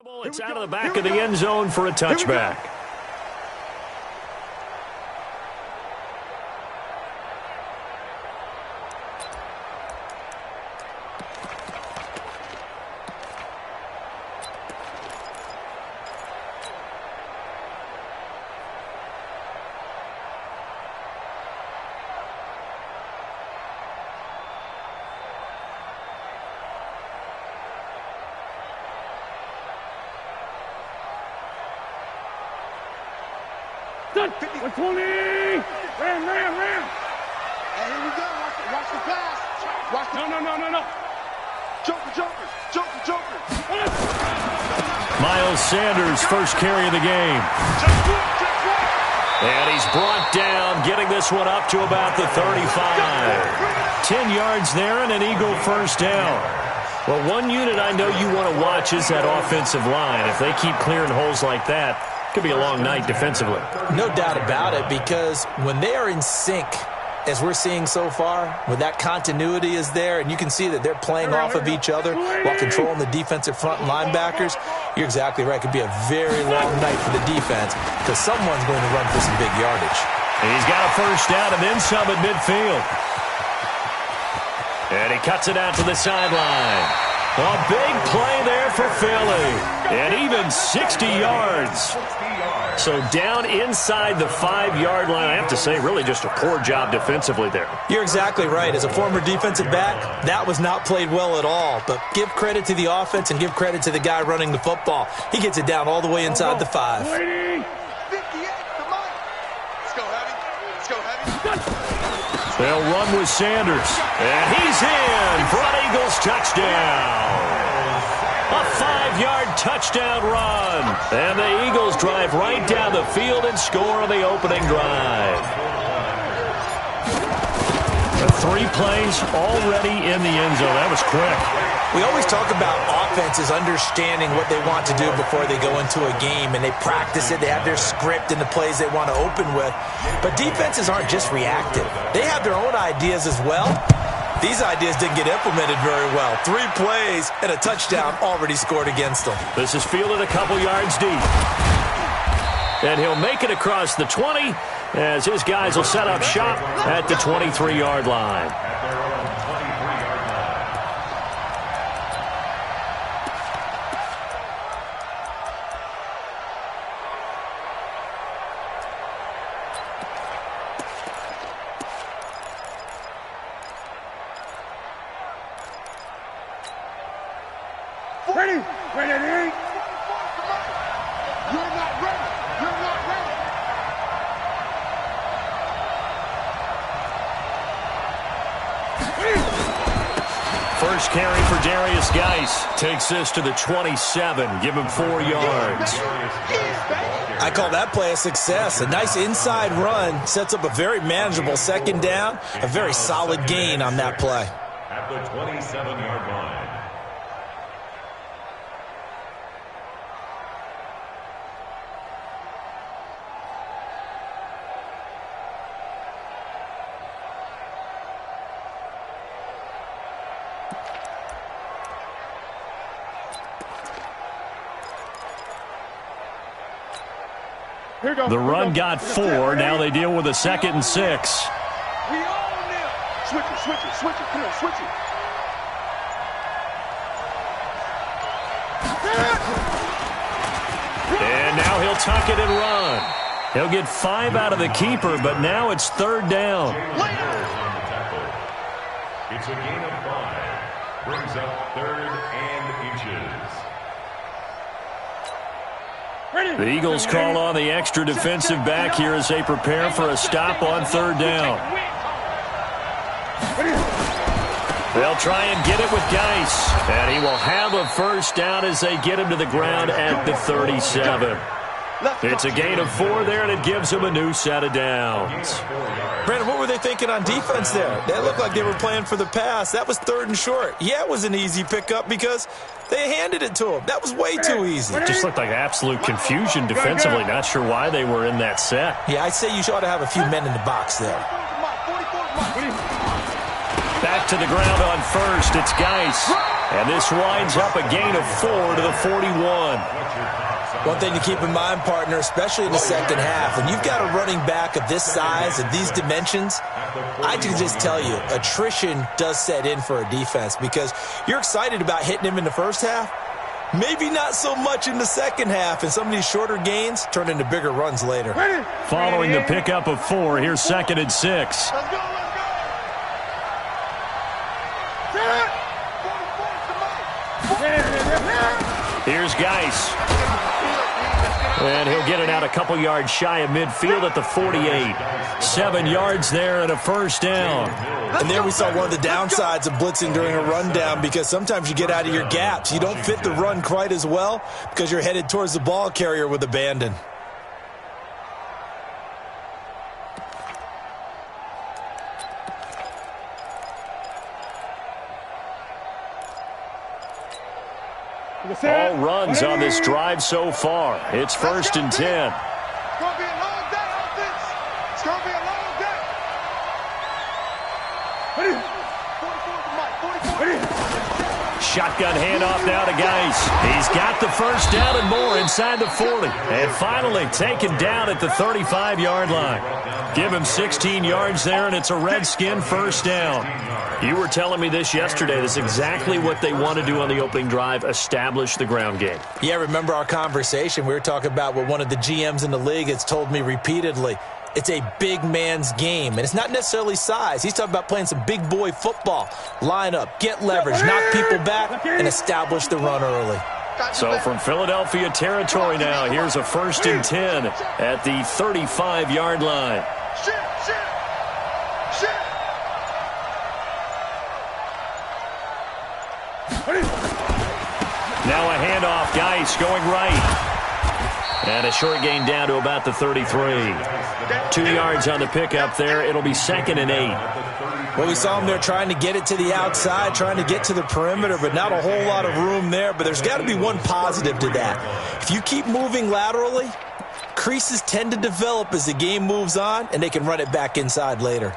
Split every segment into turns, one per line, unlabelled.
It's out of the back of the end zone for a touchback.
Done. 20. Ram. Hey, here we go. Watch the pass. No. Joker.
Miles Sanders, first carry of the game. And he's brought down, getting this one up to about the 35. 10 yards there and an Eagle first down. Well, one unit I know you want to watch is that offensive line. If they keep clearing holes like that, could be a long night defensively.
No doubt about it, because when they are in sync, as we're seeing so far, when that continuity is there, and you can see that they're playing off of each other while controlling the defensive front linebackers, you're exactly right. It could be a very long night for the defense because someone's going to run for some big yardage.
And he's got a first down and then some at midfield. And he cuts it out to the sideline. A big play there for Philly. And even 60 yards. So down inside the 5-yard line. I have to say, really just a poor job defensively there.
You're exactly right. As a former defensive back, that was not played well at all. But give credit to the offense and give credit to the guy running the football. He gets it down all the way inside the 5.
58, come on. Let's go heavy.
They'll run with Sanders. And he's in for an Eagles touchdown. A 5-yard touchdown run. And the Eagles drive right down the field and score on the opening drive. 3 plays already in the end zone. That was quick.
We always talk about offenses understanding what they want to do before they go into a game, and they practice it. They have their script and the plays they want to open with. But defenses aren't just reactive. They have their own ideas as well. These ideas didn't get implemented very well. 3 plays and a touchdown already scored against them.
This is fielded a couple yards deep. And he'll make it across the 20 as his guys will set up shop at the 23-yard line.
Ready. You're not ready.
First carry for Darius Geis. Takes this to the 27. Give him 4 yards.
I call that play a success. A nice inside run sets up a very manageable second down. A very solid gain on that play.
At the 27-yard line.
The run got 4. Now they deal with a 2nd and 6.
We all kneel. Switch it. Come on, switch it.
And now he'll tuck it and run. He'll get 5 out of the keeper, but now it's 3rd down.
It's a gain of 5. Brings up 3rd and inches.
The Eagles call on the extra defensive back here as they prepare for a stop on 3rd down. They'll try and get it with Geis. And he will have a first down as they get him to the ground at the 37. It's a gain of 4 there, and it gives them a new set of downs.
Brandon, what were they thinking on defense there? They looked like they were playing for the pass. That was 3rd and short. Yeah, it was an easy pickup because they handed it to him. That was way too easy.
It just looked like absolute confusion defensively. Not sure why they were in that set.
Yeah, I'd say you ought to have a few men in the box there.
Back Back to the ground on first. It's Geis. And this winds up a gain of 4 to the 41.
One thing to keep in mind, partner, especially in the second half, when you've got a running back of this size, of these dimensions, I can just tell you, attrition does set in for a defense because you're excited about hitting him in the first half. Maybe not so much in the second half, and some of these shorter gains turn into bigger runs later.
Following the pickup of 4, here's 2nd and 6.
Let's go,
Here's Geis. And he'll get it out a couple yards shy of midfield at the 48. 7 yards there and a first down.
And there we saw one of the downsides of blitzing during a rundown because sometimes you get out of your gaps. You don't fit the run quite as well because you're headed towards the ball carrier with abandon.
All runs on this drive so far. It's 1st and 10.
It's going to be a long day, offense. It's going to be a long day. 44.
Shotgun handoff now to Geis. He's got the first down and more inside the 40. And finally taken down at the 35-yard line. Give him 16 yards there, and it's a Redskin first down. You were telling me this yesterday. That's exactly what they want to do on the opening drive, establish the ground game.
Yeah, remember our conversation? We were talking about what one of the GMs in the league has told me repeatedly. It's a big man's game, and it's not necessarily size. He's talking about playing some big boy football. Line up, get leverage, knock people back, and establish the run early.
So from Philadelphia territory now, here's a 1st and 10 at the 35-yard line. Now a handoff, Geis going right. And a short gain down to about the 33. 2 yards on the pickup there. It'll be 2nd and 8.
Well, we saw him there trying to get it to the outside, trying to get to the perimeter, but not a whole lot of room there. But there's got to be one positive to that. If you keep moving laterally, creases tend to develop as the game moves on, and they can run it back inside later.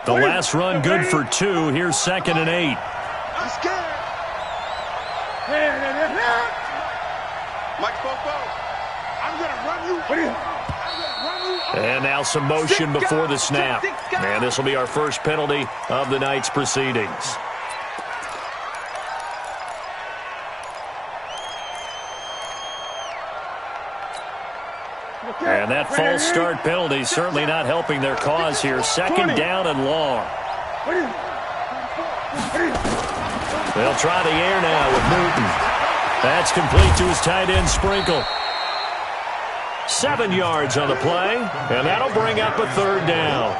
The last run good for 2. Here's 2nd and 8.
I'm scared. Mike Popo, I'm going to run you.
And now some motion before the snap. And this will be our first penalty of the night's proceedings. And that false start penalty certainly not helping their cause here. 2nd down and long. They'll try the air now with Newton. That's complete to his tight end, Sprinkle. 7 yards on the play, and that'll bring up a 3rd down.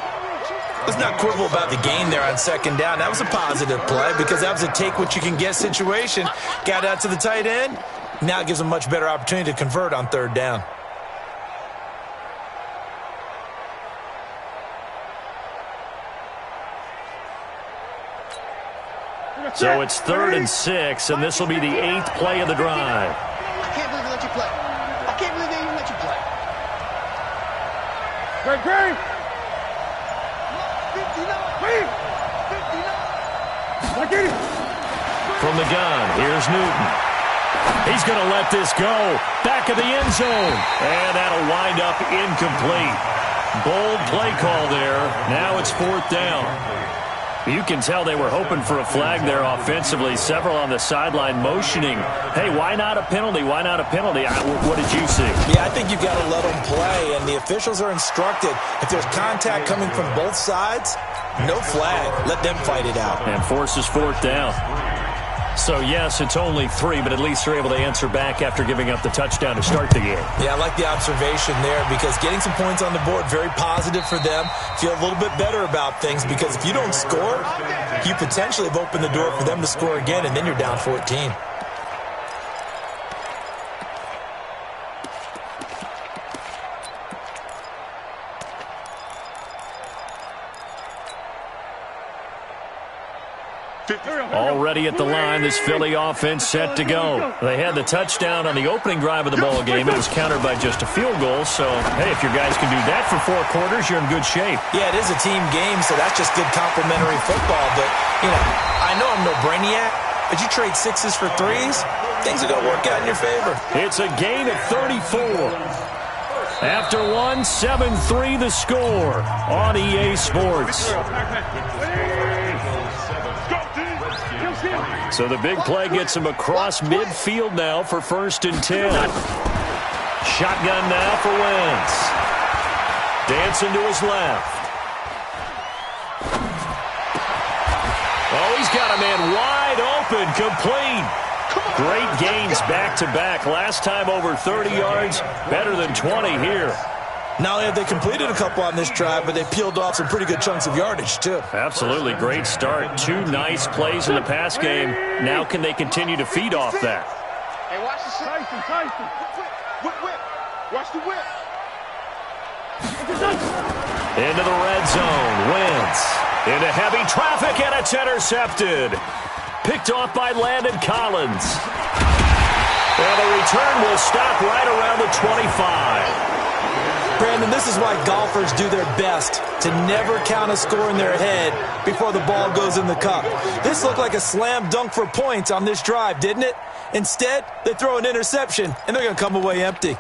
Let's not quibble about the gain there on 2nd down. That was a positive play because that was a take-what-you-can-get situation. Got out to the tight end. Now it gives them a much better opportunity to convert on 3rd down.
So it's 3rd and 6, and this will be the 8th play of the drive.
I can't believe they let you play. I can't believe they even let you play. Great. 59.
From the gun, here's Newton. He's going to let this go. Back of the end zone. And that'll wind up incomplete. Bold play call there. Now it's 4th down. You can tell they were hoping for a flag there offensively. Several on the sideline motioning. Hey, why not a penalty? Why not a penalty? What did you see?
Yeah, I think you've got to let them play, and the officials are instructed. If there's contact coming from both sides, no flag. Let them fight it out.
And forces 4th down. So, yes, it's only 3, but at least they're able to answer back after giving up the touchdown to start the game.
Yeah, I like the observation there because getting some points on the board, very positive for them. Feel a little bit better about things because if you don't score, you potentially have opened the door for them to score again, and then you're down 14.
Already at the line, this Philly offense set to go. They had the touchdown on the opening drive of the ball game. It was countered by just a field goal. So, hey, if your guys can do that for 4 quarters, you're in good shape.
Yeah, it is a team game, so that's just good complimentary football. But, I know I'm no brainiac, but you trade 6s for 3s, things are going to work out in your favor.
It's a gain of 34. After one, 7-3 the score on EA Sports. So the big play gets him across midfield now for 1st and 10. Shotgun now for Wentz. Dancing to his left. Oh, he's got a man wide open, complete. Great gains back-to-back. Last time over 30 yards, better than 20 here.
Not only have they completed a couple on this drive, but they peeled off some pretty good chunks of yardage, too.
Absolutely. Great start. 2 nice plays in the pass game. Now can they continue to feed off that?
Hey, watch the Tyson. Whip. Watch the whip.
Into the red zone. Wentz. Into heavy traffic, and it's intercepted. Picked off by Landon Collins. And the return will stop right around the 25.
Brandon, this is why golfers do their best to never count a score in their head before the ball goes in the cup. This looked like a slam dunk for points on this drive, didn't it? Instead, they throw an interception, and they're going to come away empty.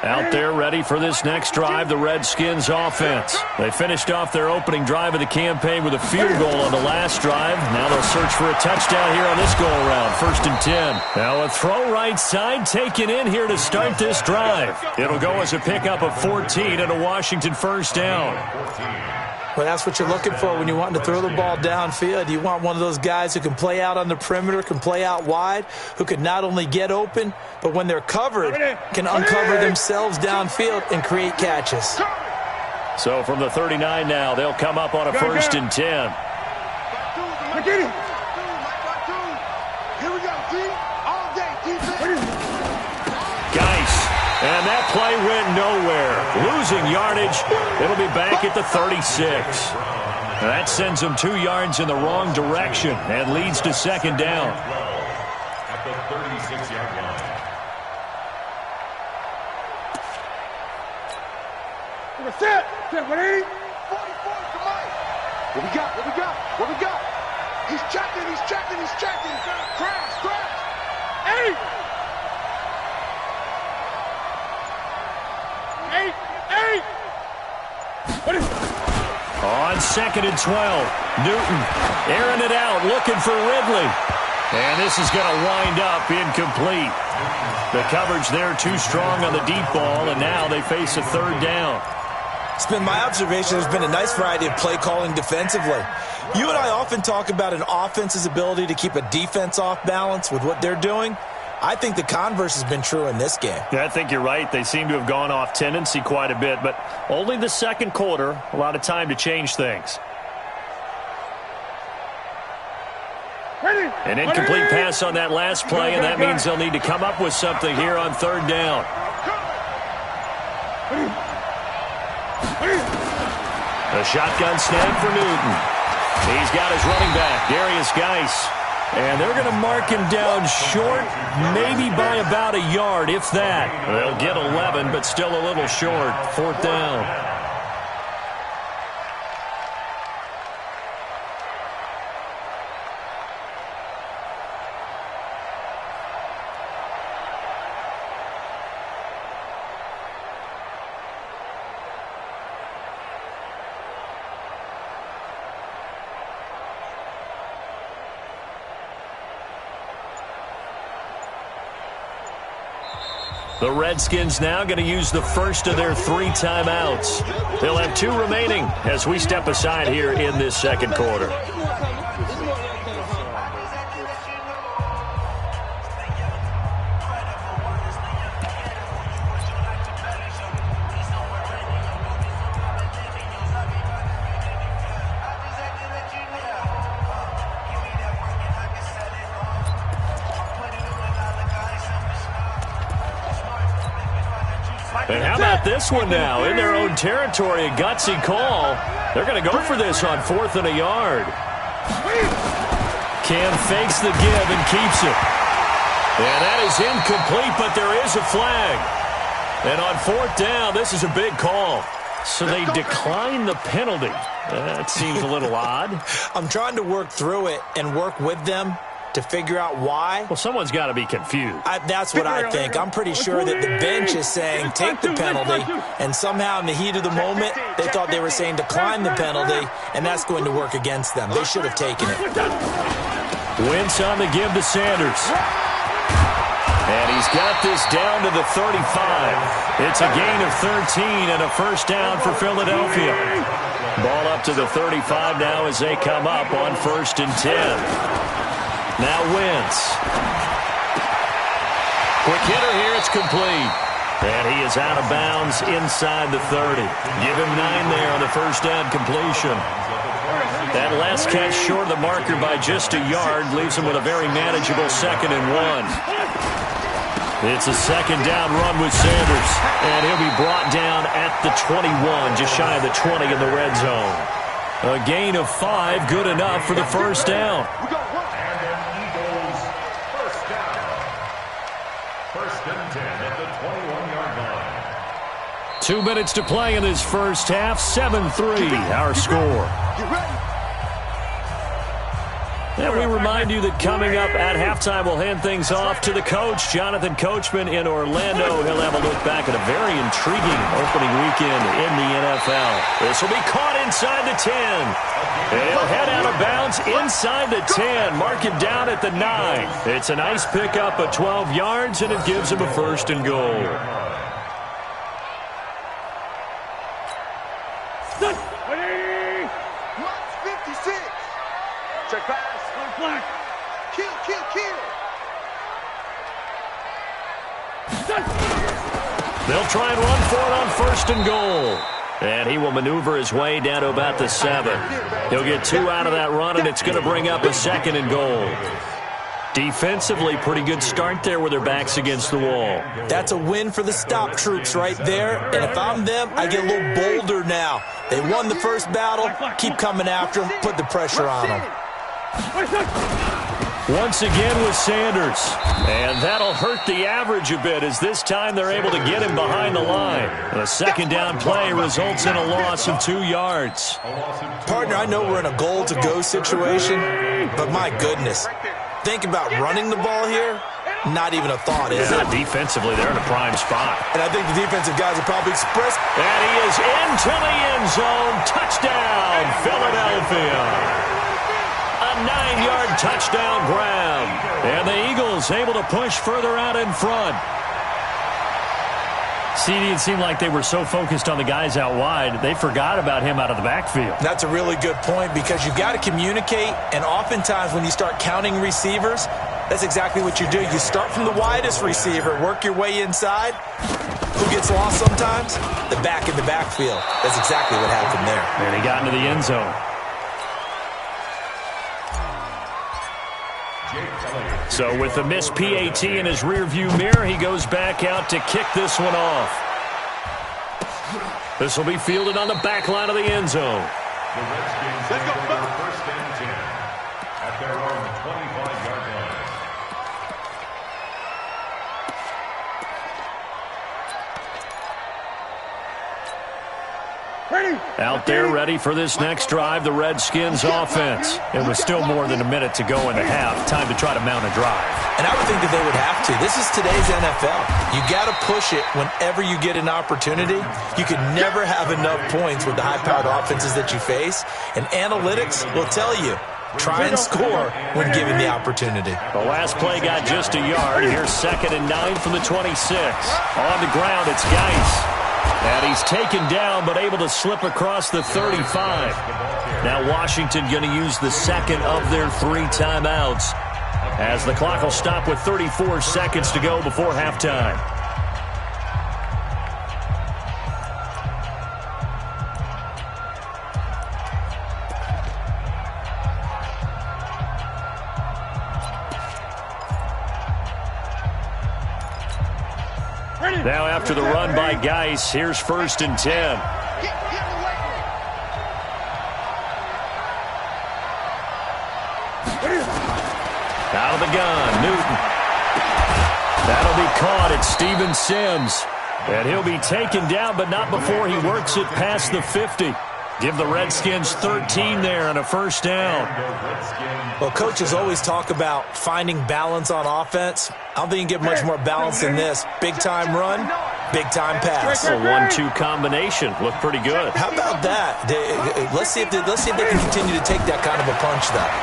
Out there ready for this next drive, the Redskins offense. They finished off their opening drive of the campaign with a field goal on the last drive. Now they'll search for a touchdown here on this go-around, 1st and 10. Now a throw right side taken in here to start this drive. It'll go as a pickup of 14 and a Washington 1st down.
Well, that's what you're looking for when you're wanting to throw the ball downfield. You want one of those guys who can play out on the perimeter, can play out wide, who can not only get open, but when they're covered, can uncover themselves downfield and create catches.
So from the 39 now, they'll come up on a 1st and 10.
Here we go, D. All day, defense.
Geis. And that play went nowhere. Losing yardage. It'll be back at the 36. And that sends them 2 yards in the wrong direction and leads to 2nd down.
At the 36-yard line.
Set, 180. 44, come on. What we got? He's checking. Crash. 8. 8. What is it?
On 2nd and 12, Newton airing it out, looking for Ridley. And this is going to wind up incomplete. The coverage there too strong on the deep ball, and now they face a 3rd down.
It's been my observation there's been a nice variety of play calling defensively. You and I often talk about an offense's ability to keep a defense off balance with what they're doing. I think the converse has been true in this game.
Yeah, I think you're right. They seem to have gone off tendency quite a bit, but only the 2nd quarter, a lot of time to change things. An incomplete pass on that last play, and that means they'll need to come up with something here on 3rd down. A shotgun snap for Newton. He's got his running back, Darius Geis. And they're going to mark him down short, maybe by about a yard, if that. They'll get 11, but still a little short. 4th down. The Redskins now going to use the first of their 3 timeouts. They'll have 2 remaining as we step aside here in this 2nd quarter. And how about this one now? In their own territory, a gutsy call. They're going to go for this on 4th and a yard. Cam fakes the give and keeps it. And that is incomplete, but there is a flag. And on 4th down, this is a big call. So they decline the penalty. That seems a little odd.
I'm trying to work through it and work with them to figure out why.
Well, someone's got to be confused.
That's what I think. I'm pretty sure that the bench is saying take the penalty, and somehow in the heat of the moment, they thought they were saying decline the penalty, and that's going to work against them. They should have taken it.
Wentz on the give to Sanders. And he's got this down to the 35. It's a gain of 13 and a first down for Philadelphia. Ball up to the 35 now as they come up on 1st and 10. Now Wentz. Quick hitter here, it's complete. And he is out of bounds inside the 30. Give him 9 there on the first down completion. That last catch short of the marker by just a yard leaves him with a very manageable 2nd and 1. It's a 2nd down run with Sanders. And he'll be brought down at the 21, just shy of the 20 in the red zone. A gain of 5, good enough for the first down.
And an Eagles first down. 1st and 10 at the 21-yard line.
2 minutes to play in this first half. 7-3, our score. And we remind you that coming up at halftime, we'll hand things off to the coach, Jonathan Coachman in Orlando. He'll have a look back at a very intriguing opening weekend in the NFL. This will be caught inside the 10. And he'll head out of bounds inside the 10. Mark him down at the 9. It's a nice pickup of 12 yards, and it gives him a 1st and goal.
Check pass. Flag. Kill.
They'll try and run for it on 1st and goal. And he will maneuver his way down to about the 7. He'll get 2 out of that run, and it's going to bring up a 2nd and goal. Defensively, pretty good start there with their backs against the wall.
That's a win for the stop troops right there. And if I'm them, I get a little bolder now. They won the first battle. Keep coming after them. Put the pressure on them.
Once again with Sanders. And that'll hurt the average a bit as this time they're able to get him behind the line. The 2nd down play results in a loss of 2 yards.
Partner, I know we're in a goal-to-go situation, but my goodness. Think about running the ball here. Not even a thought, is it?
Defensively, they're in a prime spot.
And I think the defensive guys will probably express.
And he is into the end zone. Touchdown, Philadelphia. A 9-yard touchdown grab. And the Eagles able to push further out in front. CD, it seemed like they were so focused on the guys out wide, they forgot about him out of the backfield.
That's a really good point because you've got to communicate, and oftentimes when you start counting receivers, that's exactly what you do. You start from the widest receiver, work your way inside. Who gets lost sometimes? The back in the backfield. That's exactly what happened there.
And he got into the end zone. So with the missed PAT in his rearview mirror, he goes back out to kick this one off. This will be fielded on the back line of the end zone.
The Redskins take over 1st and 10 at their own 25-yard line.
Out there ready for this next drive, the Redskins offense. It was still more than a minute to go in the half. Time to try to mount a drive.
And I would think that they would have to. This is today's NFL. You got to push it whenever you get an opportunity. You can never have enough points with the high-powered offenses that you face. And analytics will tell you, try and score when given the opportunity.
The last play got just a yard. Here's 2nd and 9 from the 26. On the ground, it's Geis. And he's taken down, but able to slip across the 35. Now Washington going to use the 2nd of their 3 timeouts, as the clock will stop with 34 seconds to go before halftime. Now after the run by Geis, here's 1st and 10. Out of the gun, Newton. That'll be caught at Steven Sims. And he'll be taken down, but not before he works it past the 50. Give the Redskins 13 there and a 1st down.
Well, coaches always talk about finding balance on offense. I don't think you can get much more balance than this. Big-time run, big-time pass.
A 1-2 combination. Looked pretty good.
How about that? Let's see if they can continue to take that kind of a punch, though.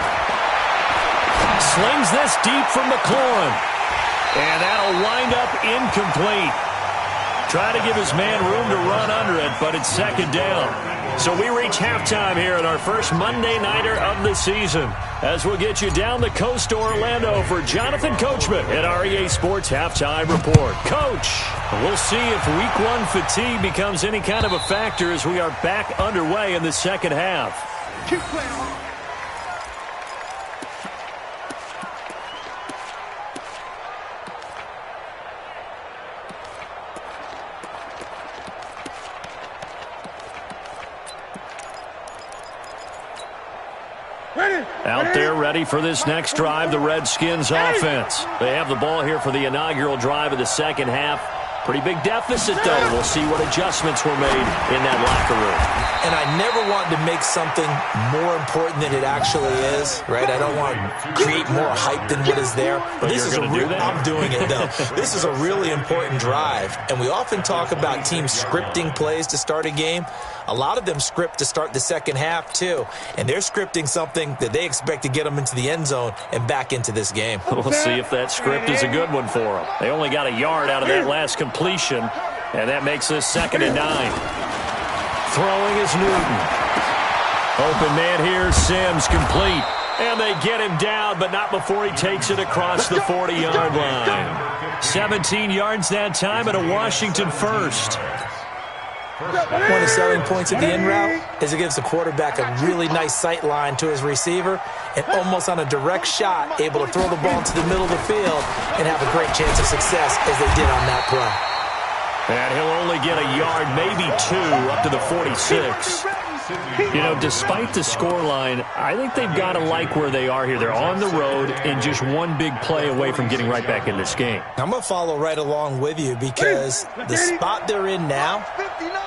Slings this deep from McLaurin. And that'll wind up incomplete. Try to give his man room to run under it, but it's 2nd down. So we reach halftime here in our first Monday Nighter of the season, as we'll get you down the coast to Orlando for Jonathan Coachman at our EA Sports Halftime Report. Coach, we'll see if Week 1 fatigue becomes any kind of a factor as we are back underway in the second half.
Keep playing.
Out there ready for this next drive, the Redskins offense. They have the ball here for the inaugural drive of the second half. Pretty big deficit, though. We'll see what adjustments were made in that locker room.
And I never want to make something more important than it actually is, right? I don't want to create more hype than what is there.
But
this is I'm doing it, though. This is a really important drive. And we often talk about teams scripting plays to start a game. A lot of them script to start the second half, too. And they're scripting something that they expect to get them into the end zone and back into this game.
We'll see if that script is a good one for them. They only got a yard out of that last completion, and that makes this 2nd and 9. Throwing is Newton. Open man here, Sims complete. And they get him down, but not before he takes it across the 40-yard line. 17 yards that time and a Washington first.
One of the selling points of the in route is it gives the quarterback a really nice sight line to his receiver and almost on a direct shot able to throw the ball into the middle of the field and have a great chance of success as they did on that play.
And he'll only get a yard, maybe 2, up to the 46. You know, despite the scoreline, I think they've got to like where they are here. They're on the road and just one big play away from getting right back in this game.
I'm going to follow right along with you because the spot they're in now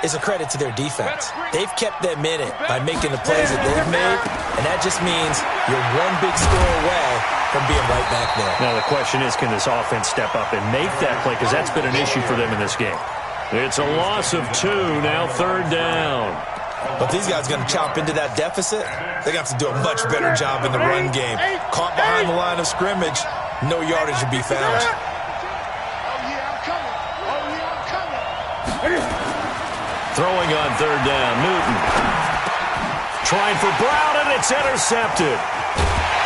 is a credit to their defense. They've kept them in it by making the plays that they've made, and that just means you're one big score away from being right back there.
Now the question is, can this offense step up and make that play? Because that's been an issue for them in this game. It's a loss of 2, now 3rd down.
But these guys are going to chop into that deficit. They're going to have to do a much better job in the run game. Caught behind the line of scrimmage, no yardage to be found.
Throwing on 3rd down, Newton. Trying for Brown, and it's intercepted.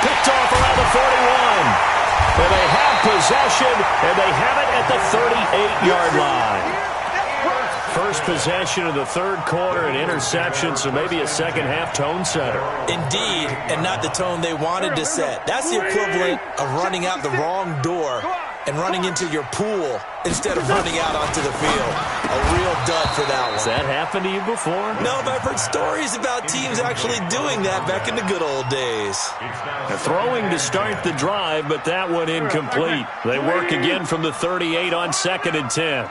Picked off around the 41. And they have possession, and they have it at the 38-yard line. First possession of the 3rd quarter, an interception, so maybe a second-half tone setter.
Indeed, and not the tone they wanted to set. That's the equivalent of running out the wrong door and running into your pool instead of running out onto the field. A real dud for that one.
Has that happened to you before?
No, but I've heard stories about teams actually doing that back in the good old days.
Throwing to start the drive, but that one incomplete. They work again from the 38 on 2nd and 10.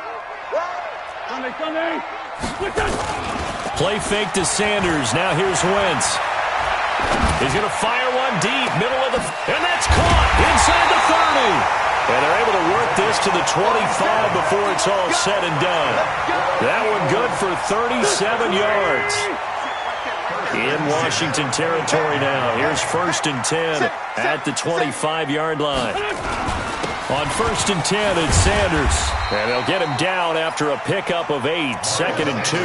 Play fake to Sanders. Now here's Wentz. He's going to fire one deep, middle of the... And that's caught inside the 30. And they're able to work this to the 25 before it's all said and done. That one good for 37 yards. In Washington territory now. Here's 1st and 10 at the 25-yard line. On 1st and 10, it's Sanders. And they'll get him down after a pickup of 8, 2nd and 2.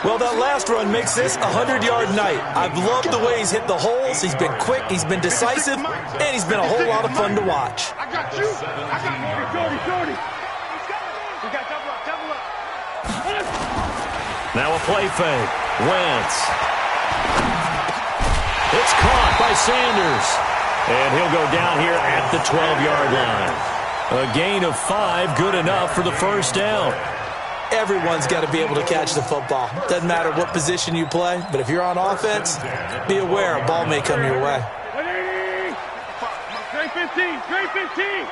Well, that last run makes this a 100-yard night. I've loved the way he's hit the holes. He's been quick, he's been decisive, and he's been a whole lot of fun to watch.
I got you. I got you. Jordy. We got double up.
Now a play fake. Wentz. It's caught by Sanders. And he'll go down here at the 12-yard line. A gain of 5, good enough for the first down.
Everyone's got to be able to catch the football. Doesn't matter what position you play, but if you're on offense, be aware a ball may come your way.
Straight 15, straight 15.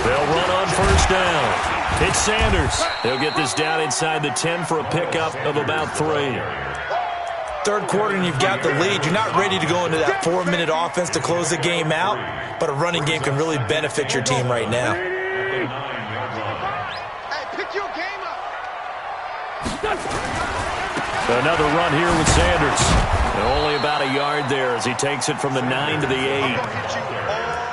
They'll run on first down. It's Sanders. They'll get this down inside the 10 for a pickup of about 3.
Third quarter and you've got the lead. You're not ready to go into that 4-minute offense to close the game out, but a running game can really benefit your team right now.
Hey, pick your game up.
Another run here with Sanders. And only about a yard there as he takes it from the 9 to the 8.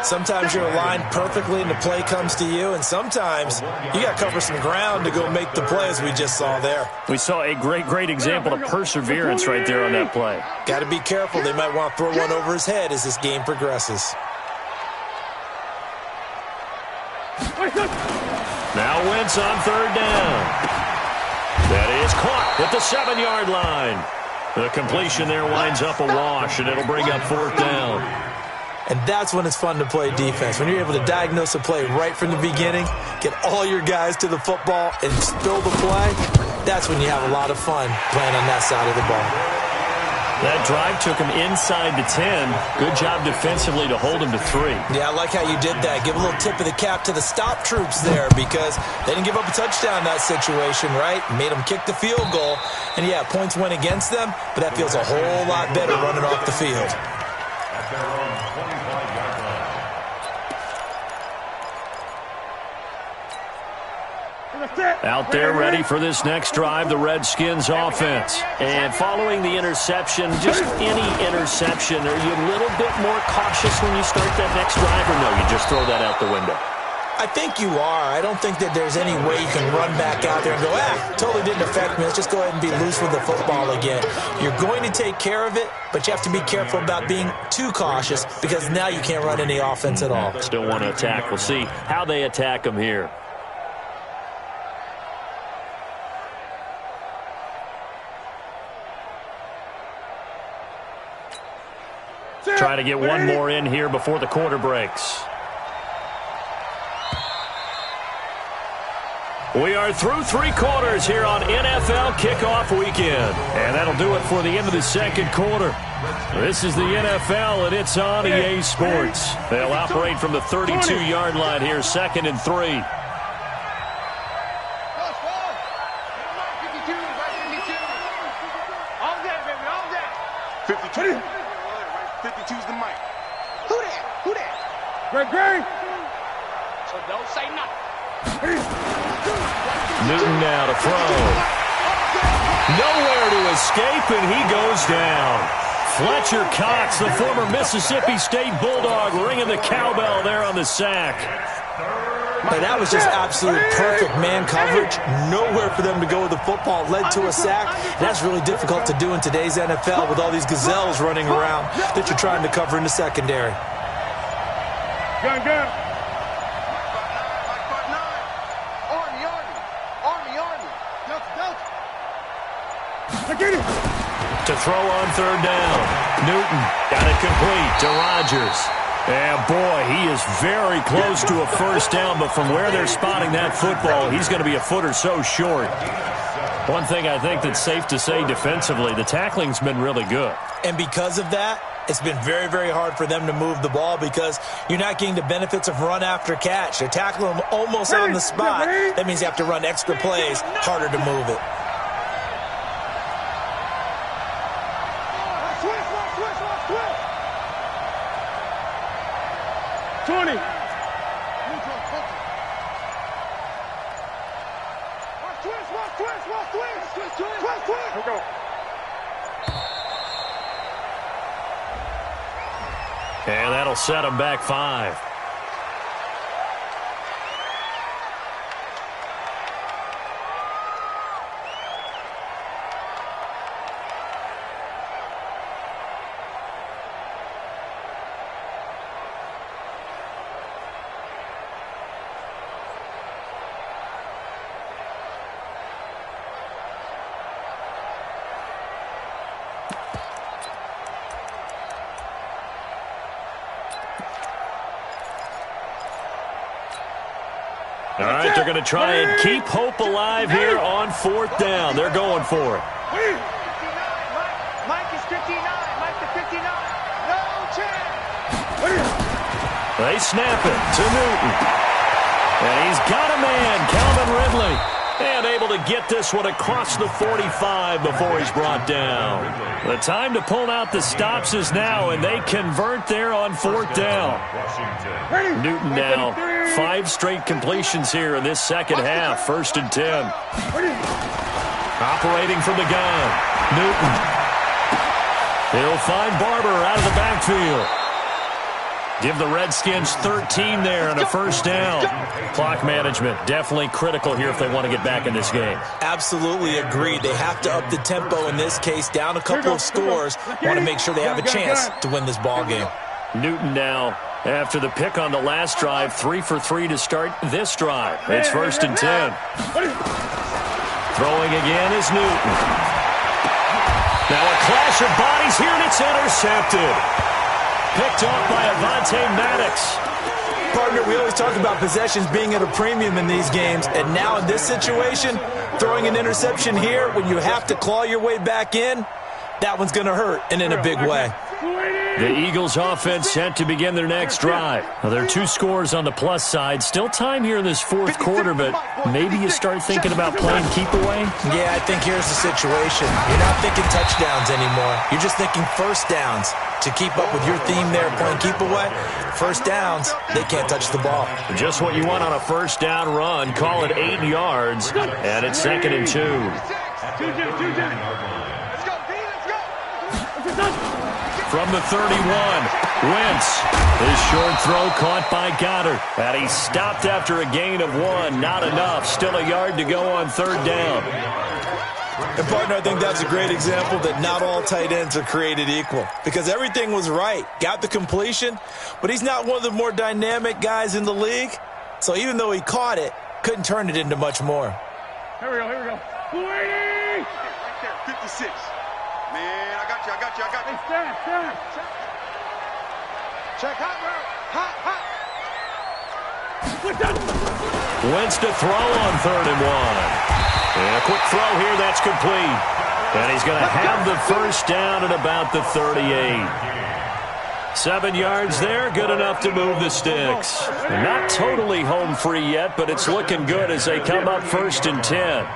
Sometimes you're aligned perfectly and the play comes to you, and sometimes you got to cover some ground to go make the play, as we just saw there.
We saw a great example of perseverance right there on that play.
Got to be careful. They might want to throw one over his head as this game progresses.
Now Wentz on third down. That is caught at the 7-yard line. The completion there winds up a wash, and it'll bring up fourth down.
And that's when it's fun to play defense. When you're able to diagnose a play right from the beginning, get all your guys to the football, and spill the play, that's when you have a lot of fun playing on that side of the ball.
That drive took him inside the 10. Good job defensively to hold him to 3.
Yeah, I like how you did that. Give a little tip of the cap to the stop troops there because they didn't give up a touchdown in that situation, right? Made them kick the field goal. And, yeah, points went against them, but that feels a whole lot better running off the field.
At their own 25-yard line.
Out there ready for this next drive, the Redskins offense. And following the interception, just any interception, are you a little bit more cautious when you start that next drive, or no, you just throw that out the window?
I think you are. I don't think that there's any way you can run back out there and go, totally didn't affect me. Let's just go ahead and be loose with the football again. You're going to take care of it, but you have to be careful about being too cautious because now you can't run any offense at all.
Still want to attack. We'll see how they attack them here. Try to get one more in here before the quarter breaks. We are through 3 quarters here on NFL Kickoff Weekend. And that'll do it for the end of the second quarter. This is the NFL, and it's on EA Sports. They'll operate from the 32-yard line here, 2nd and 3.
All that, baby, all that. 52. 52's the mic. Who that? Who that? Greg. So don't say nothing.
Newton now to throw. Nowhere to escape, and he goes down. Fletcher Cox, the former Mississippi State Bulldog, ringing the cowbell there on the sack.
And that was just absolute perfect man coverage. Nowhere for them to go with the football. Led to a sack. That's really difficult to do in today's NFL with all these gazelles running around that you're trying to cover in the secondary.
Gun. Army.
To throw on third down. Newton got it complete to Rodgers. And, boy, he is very close to a first down, but from where they're spotting that football, he's going to be a foot or so short. One thing I think that's safe to say defensively, the tackling's been really good.
And because of that, it's been very, very hard for them to move the ball because you're not getting the benefits of run after catch. They're tackling them almost on the spot. That means you have to run extra plays, harder to move it.
And that'll set them back 5. All right, they're going to try and keep hope alive here on 4th down. They're going for it.
Mike is 59. Mike to 59. No chance.
They snap it to Newton. And he's got a man, Calvin Ridley. And able to get this one across the 45 before he's brought down. The time to pull out the stops is now, and they convert there on 4th down. Newton now, 5 straight completions here in this second half. 1st and 10. Operating from the gun, Newton. He'll find Barber out of the backfield. Give the Redskins 13 there and a 1st down. Clock management definitely critical here if they want to get back in this game.
Absolutely agreed. They have to up the tempo in this case, down a couple of scores. Want to make sure they have a chance to win this ball game.
Newton now, after the pick on the last drive, 3 for 3 to start this drive. It's 1st and 10. Throwing again is Newton. Now a clash of bodies here, and it's intercepted. Picked off by Avonte Maddox.
Partner, we always talk about possessions being at a premium in these games, and now in this situation, throwing an interception here when you have to claw your way back in, that one's going to hurt, and in a big way.
The Eagles offense set to begin their next drive. Now, there are 2 scores on the plus side. Still time here in this 4th quarter, but maybe you start thinking about playing keep away?
Yeah, I think here's the situation. You're not thinking touchdowns anymore. You're just thinking 1st downs. To keep up with your theme there, playing keep away, 1st downs, they can't touch the ball.
Just what you want on a 1st down run. Call it 8 yards, and it's 2nd and 2. From the 31, Wentz. His short throw caught by Goddard. And he stopped after a gain of 1. Not enough. Still a yard to go on 3rd down.
And, partner, I think that's a great example that not all tight ends are created equal. Because everything was right. Got the completion, but he's not one of the more dynamic guys in the league. So even though he caught it, couldn't turn it into much more.
Here we go. 280! Right there, 56. Man, I got you. Hey, stand. Check hot, bro. Hot.
Wentz to throw on 3rd and 1. And a quick throw here, that's complete. And he's going to have the 1st down at about the 38. 7 yards there, good enough to move the sticks. Not totally home free yet, but it's looking good as they come up 1st and 10.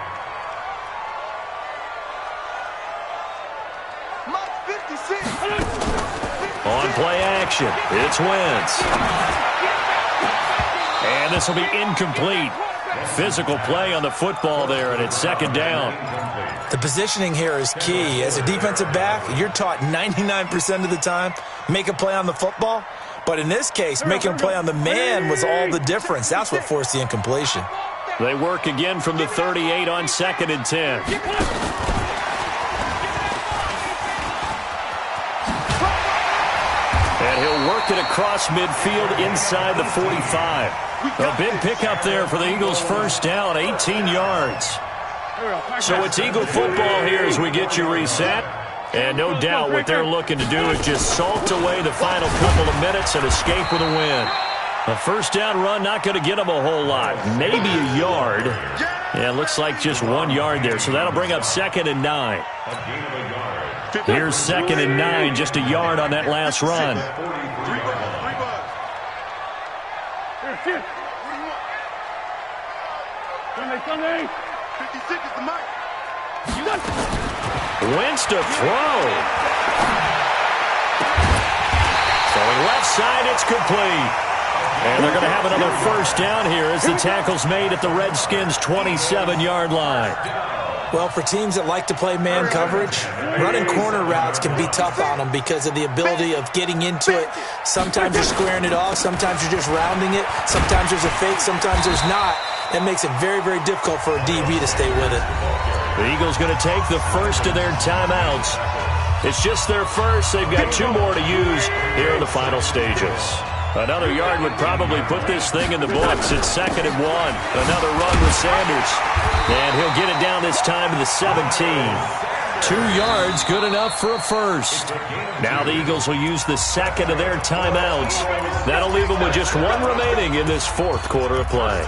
On play action, it's Wentz. And this will be incomplete. Physical play on the football there, and it's 2nd down.
The positioning here is key. As a defensive back, you're taught 99% of the time, make a play on the football. But in this case, making a play on the man was all the difference. That's what forced the incompletion.
They work again from the 38 on 2nd and 10. And he'll work it across midfield inside the 45. A big pickup there for the Eagles' 1st down, 18 yards. So it's Eagle football here as we get you reset. And no doubt what they're looking to do is just salt away the final couple of minutes and escape with a win. A 1st down run not going to get them a whole lot. Maybe a yard. Yeah, it looks like just 1 yard there. So that'll bring up 2nd and 9. Here's 2nd and 9, just a yard on that last run.
Sunday. 56 is the mic.
Wentz to throw. Throwing left side, it's complete. And they're going to have another 1st down here as the tackle's made at the Redskins' 27-yard line.
Well, for teams that like to play man coverage, running corner routes can be tough on them because of the ability of getting into it. Sometimes you're squaring it off. Sometimes you're just rounding it. Sometimes there's a fake. Sometimes there's not. That makes it very, very difficult for a DB to stay with it.
The Eagles going to take the first of their timeouts. It's just their first. They've got 2 more to use here in the final stages. Another yard would probably put this thing in the books. It's 2nd and 1. Another run with Sanders. And he'll get it down this time to the 17. 2 yards, good enough for a first. Now the Eagles will use the 2nd of their timeouts. That'll leave them with just 1 remaining in this 4th quarter of play.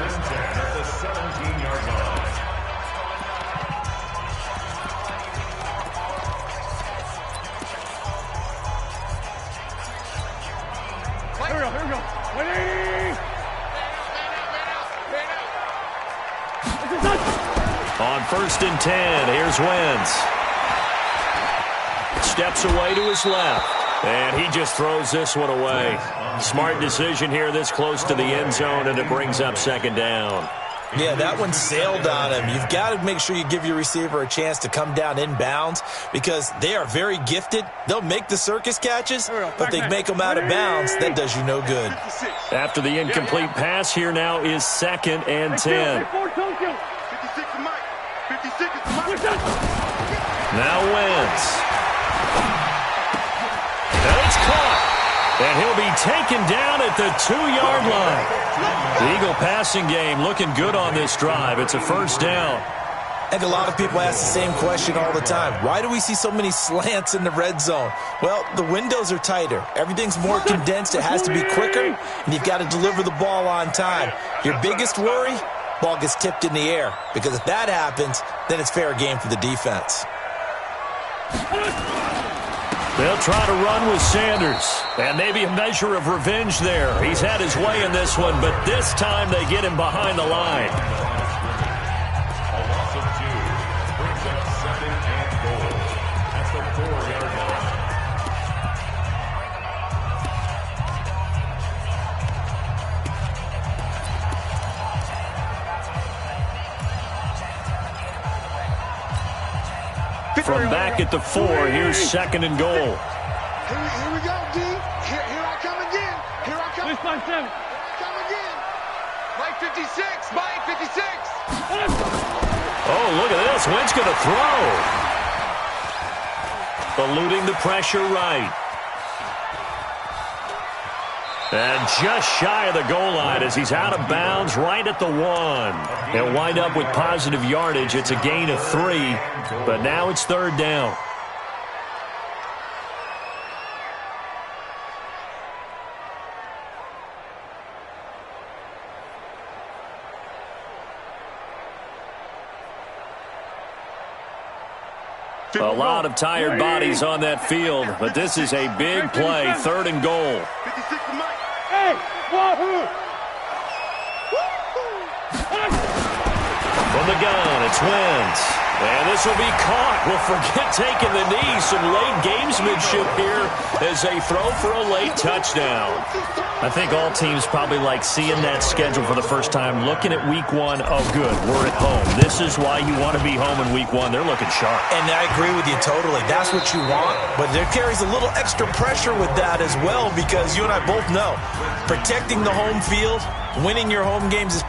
On 1st and 10, here's Wentz. Steps away to his left. And he just throws this one away. Smart decision here this close to the end zone, and it brings up 2nd down.
Yeah, that one sailed on him. You've got to make sure you give your receiver a chance to come down inbounds because they are very gifted. They'll make the circus catches, but they make them out of bounds. That does you no good.
After the incomplete pass, here now is 2nd and 10. Now Wentz. And it's caught. And he'll be taken down at the 2-yard line. The Eagle passing game looking good on this drive. It's a 1st down.
I think a lot of people ask the same question all the time. Why do we see so many slants in the red zone? Well, the windows are tighter. Everything's more condensed. It has to be quicker, and you've got to deliver the ball on time. Your biggest worry? Ball gets tipped in the air. Because if that happens, then it's fair game for the defense.
They'll try to run with Sanders. And maybe a measure of revenge there. He's had his way in this one, but this time they get him behind the line.
A loss of 2 brings up 2nd and goal at the 4-yard line.
From back at the 4, here's 2nd and goal.
Here we go, D. Here I come again. Here I come. Here I come again. Mike 56. Mike 56.
Oh, look at this. Wentz going to throw. Eluding the pressure right. And just shy of the goal line as he's out of bounds right at the 1. They'll wind up with positive yardage. It's a gain of 3, but now it's 3rd down. A lot of tired bodies on that field, but this is a big play, 3rd and goal.
56 to Mike. Hey,
From the gun, it's Wentz. And this will be caught. Well, forget taking the knee. Some late gamesmanship here as they throw for a late touchdown. I think all teams probably like seeing that schedule for the first time, looking at week 1. Oh, good, we're at home. This is why you want to be home in week 1. They're looking sharp.
And I agree with you totally. That's what you want, but there carries a little extra pressure with that as well because you and I both know protecting the home field, winning your home games is